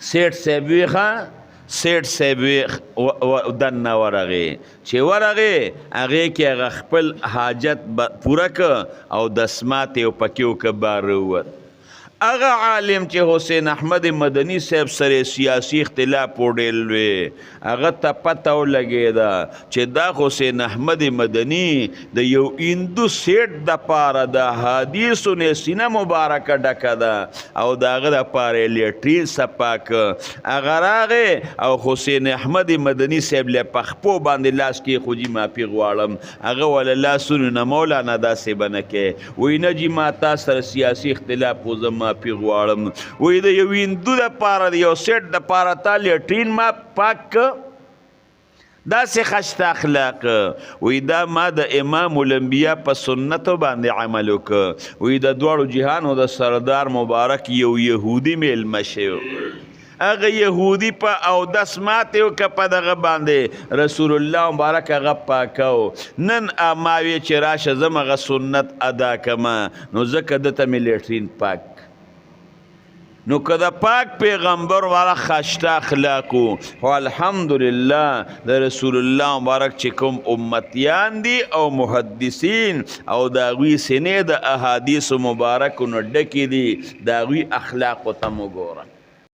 سیټ صاحب وی سیټ صاحب وی دننه ورغې چې ورغې هغې کې هغه خپل حاجت پوره که او دسمات یې پکې وکړه باره ووت هغه عالم چې حسین احمد مدني صاحب سره سیاسي اختلاف وډېر لوی هغه ته پته ولګېده چې دا حسین احمد مدني د یو هندو سیټ دپاره د حدیثو نه سینه مبارکه ډکه ده او د هغه دپاره یې لیټرین صفا که هغه راغې او حسین احمد مدني صاحب له پخپو باندې لاس کې خو جي معافي غواړم هغه وله لاسونو نه مولانا داسې به نه کې وایي نه جي ما تا سره سیاسي اختلاف خو زه معافي غواړم وایي د یو هندو دپاره د یو سیټ دپاره تا لیټرین ما پاک که داسې خشته اخلاق وی دا ما د امام الانبیا په سنتو باندې عمل وکړه وی د دواړو جهانو د سردار مبارک یو یهودي میلمه شو هغه یهودي په اودس ماتې وکړه په دغه باندې رسول الله مبارک هغه پاکو نن ما وی چې راشه زم هغه سنت ادا کما نو ځکه دته مې لیټرین پاک نو که د پاک پیغمبر والا خشته اخلاقو خو الحمدلله د رسول الله مبارک چې کوم امتیان دي او محدثین او د هغوی سینې د احادیثو مبارکو نه ډکې دي د هغوی اخلاقو ته مو ګوره